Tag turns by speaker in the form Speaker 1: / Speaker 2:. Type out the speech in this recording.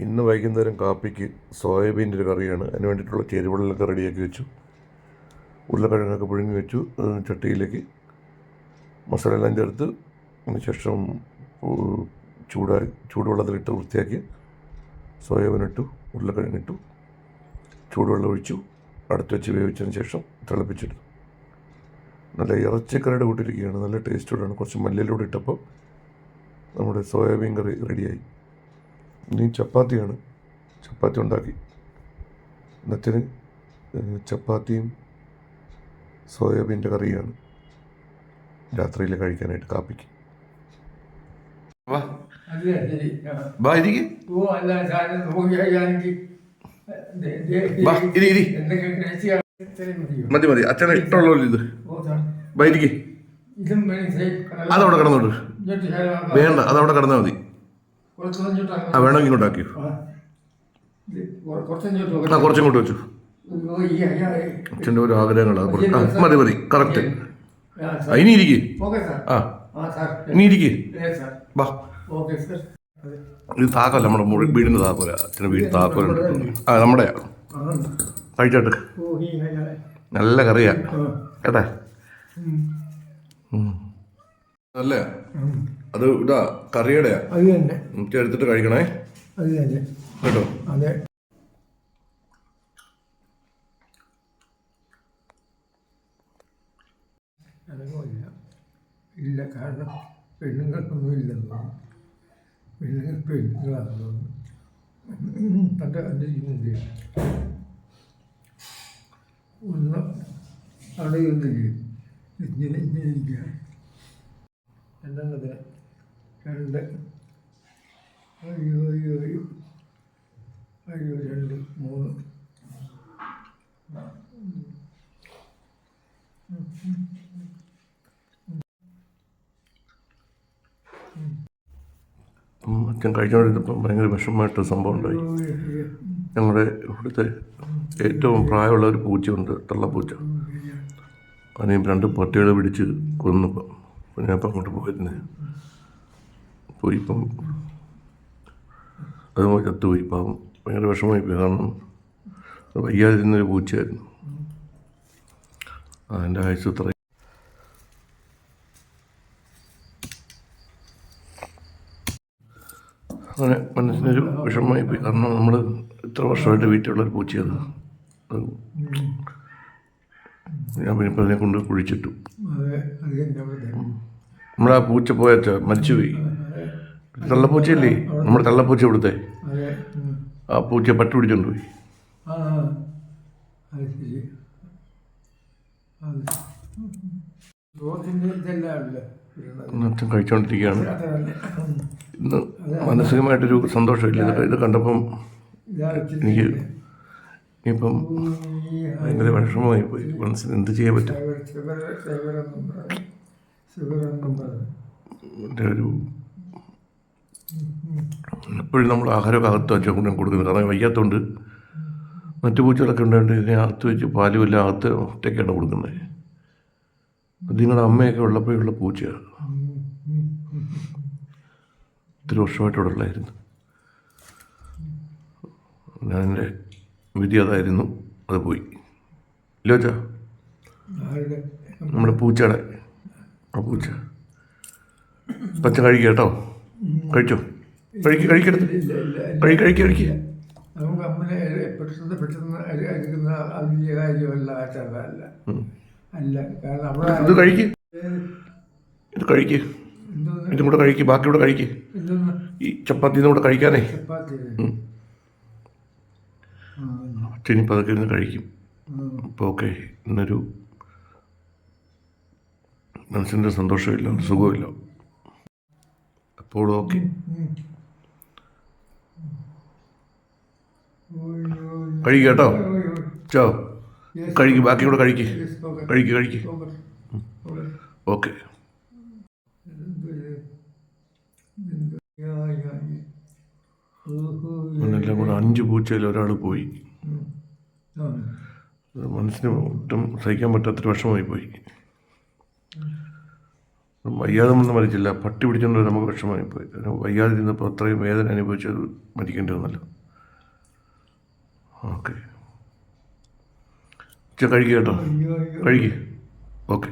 Speaker 1: ഇന്ന് വൈകുന്നേരം കാപ്പിക്ക് സോയാബീൻ്റെ ഒരു കറിയാണ്. അതിന് വേണ്ടിയിട്ടുള്ള ചേരുവകളൊക്കെ റെഡിയാക്കി വെച്ചു. ഉരുളക്കിഴങ്ങൊക്കെ പുഴുങ്ങി വെച്ചു. ചട്ടിയിലേക്ക് മസാല എല്ലാം ചേർത്ത് അതിനുശേഷം ചൂടുവെള്ളത്തിലിട്ട് വൃത്തിയാക്കി സോയാബീനിട്ടു, ഉരുളക്കിഴങ്ങിട്ടു, ചൂടുവെള്ളം ഒഴിച്ചു, അടുത്ത് വെച്ച് വേവിച്ചതിന് ശേഷം തിളപ്പിച്ചെടുത്തു. നല്ല ഇറച്ചിക്കറിയുടെ കൂട്ടിരിക്കുകയാണ്. നല്ല ടേസ്റ്റോടാണ്. കുറച്ച് മല്ലിയിലൂടെ ഇട്ടപ്പോൾ നമ്മുടെ സോയാബീൻ കറി റെഡിയായി. ഇനി ചപ്പാത്തിയാണ്. ചപ്പാത്തി ഉണ്ടാക്കി. ഇന്നത്തിന് ചപ്പാത്തിയും സോയാബീൻ്റെ കറിയാണ് രാത്രിയിൽ കഴിക്കാനായിട്ട് കാപ്പിക്ക്. മതി മതി, അച്ഛനെ ഇഷ്ടമുള്ള ഇത് വൈരിക്ക് അതവിടെ കിടന്നോട്ട്. വേണ്ട, അതവിടെ കിടന്നാൽ മതി. വേണമെങ്കിൽ ഇങ്ങോട്ടാക്കിയോ. കുറച്ചിങ്ങോട്ട് വെച്ചു. അച്ഛൻ്റെ ഒരു ആഗ്രഹങ്ങളാണ്. മതി മതി, കറക്റ്റ്. ഇനി ഇരിക്കേ. ഇനി ഇരിക്കേ. വാ, ഇത് താക്കോല, നമ്മുടെ വീടിൻ്റെ താക്കോല. അച്ഛൻ്റെ വീട് താക്കോലുണ്ട്. നമ്മുടെ കഴിച്ചോട്ട്. നല്ല കറിയാ കേട്ടെ. അല്ലേ, അത് ഇതാ കറിയുടെയാ. എടുത്തിട്ട് കഴിക്കണേ കേട്ടോ.
Speaker 2: ഇല്ല, കാരണം പെണ്ണുങ്ങൾക്കൊന്നും ഇല്ലെന്ന്. പെണ്ണുങ്ങളാണെന്ന് പണ്ട് കണ്ടിരിക്കുന്നില്ല. ഒന്ന് അറിയുന്നില്ല. ഇങ്ങനെ ഇരിക്കുക. രണ്ടാമത് രണ്ട്. അയ്യോ അയ്യോ അയ്യോ അയ്യോ, രണ്ട് മൂന്ന്.
Speaker 1: അച്ഛൻ കഴിച്ചുകൊണ്ടിരുന്നപ്പം ഭയങ്കര വിഷമമായിട്ട് സംഭവം ഉണ്ടായി. ഞങ്ങളുടെ ഇവിടുത്തെ ഏറ്റവും പ്രായമുള്ള ഒരു പൂച്ചയുണ്ട്, തള്ളപ്പൂച്ച. അതിനെയും 2 പട്ടികളെ പിടിച്ച് കൊന്നപ്പം ഞാനിപ്പം അങ്ങോട്ട് പോയിപ്പം അതുമായി ചത്തുപോയി. പാവം ഭയങ്കര വിഷമമായിപ്പോയി. കാരണം വയ്യാതിരുന്നൊരു പൂച്ചയായിരുന്നു. അതിൻ്റെ ആയുസ് ഇത്ര. അങ്ങനെ മനസ്സിനൊരു വിഷമമായിപ്പോയി. കാരണം നമ്മൾ ഇത്ര വർഷമായിട്ട് വീട്ടിലുള്ളൊരു പൂച്ചയത്. ഞാൻ പിന്നെ അതിനെ കൊണ്ട് കുഴിച്ചിട്ടു. നമ്മളാ പൂച്ച പോയച്ച മരിച്ചുപോയി. തള്ളപ്പൂച്ചയല്ലേ, നമ്മുടെ തള്ളപ്പൂച്ച ഇവിടുത്തെ. ആ പൂച്ച പട്ടി പിടിച്ചോണ്ട് പോയി. അച്ഛൻ കഴിച്ചുകൊണ്ടിരിക്കുകയാണ്. ഇന്ന് മാനസികമായിട്ടൊരു സന്തോഷമില്ല. ഇത് കണ്ടപ്പം എനിക്ക് ഇപ്പം ഭയങ്കര വിഷമമായി പോയി. മനസ്സിന് എന്ത് ചെയ്യാൻ പറ്റും. എൻ്റെ ഒരു എപ്പോഴും നമ്മൾ ആഹാരമൊക്കെ അകത്ത് വെച്ചാൽ കൊണ്ടും കൊടുക്കുന്നത്. കാരണം വയ്യാത്തതുകൊണ്ട് മറ്റു പൂച്ചകളൊക്കെ ഉണ്ടായിട്ട് ഇതിനെ അകത്ത് വെച്ച് പാലും എല്ലാം അകത്ത് ഒറ്റയ്ക്കാണ് കൊടുക്കുന്നത്. നിങ്ങളുടെ അമ്മയൊക്കെ ഉള്ളപ്പോഴുള്ള പൂച്ചയാണ്. ഒത്തിരി വർഷമായിട്ട് ഇവിടെ ഉള്ളായിരുന്നു. ഞാനെൻ്റെ വിധി അതായിരുന്നു. അത് പോയി. ഇല്ലോച്ചാ, നമ്മുടെ പൂച്ചയുടെ ആ പൂച്ച. പച്ച കഴിക്കുക കേട്ടോ. കഴിച്ചോ, കഴിക്കരുത്. കഴിക്കുക.
Speaker 2: നമുക്ക് അമ്മനെ പെട്ടെന്ന് കഴിക്കുന്ന അതിൻ്റെ കാര്യമല്ല. അല്ല, കാരണം
Speaker 1: ഇത് കഴിക്ക്, ഇതും കൂടെ കഴിക്ക്, ബാക്കി കൂടെ കഴിക്ക്. ഈ ചപ്പാത്തി കൂടെ കഴിക്കാനേ. അച്ഛനിപ്പോൾ അതൊക്കെ ഇരുന്ന് കഴിക്കും. അപ്പോൾ ഓക്കെ. ഇന്നൊരു മനസ്സിൻ്റെ സന്തോഷമില്ല, സുഖമില്ല. അപ്പോൾ ഓക്കെ. കഴിക്കുക കേട്ടോ. ചോ, കഴിക്ക്, ബാക്കി കൂടെ കഴിക്ക്. ഓക്കെ. എല്ലാം കൂടെ 5 പൂച്ചയിൽ ഒരാൾ പോയി. മനസ്സിന് ഒട്ടും സഹിക്കാൻ പറ്റാത്തൊരു വിഷമമായി പോയി. വയ്യാതെ ഒന്നും മരിച്ചില്ല, പട്ടി പിടിച്ചുകൊണ്ട് നമുക്ക് വിഷമമായിപ്പോയി. കാരണം വയ്യാതെ ഇരുന്നപ്പോൾ അത്രയും വേദന അനുഭവിച്ചത് മരിക്കേണ്ടി വന്നല്ലോ. ഓക്കെ, കഴിക്കുക കേട്ടോ,
Speaker 2: അയ്യോ അയ്യോ
Speaker 1: കഴിക്കുക. ഓക്കെ.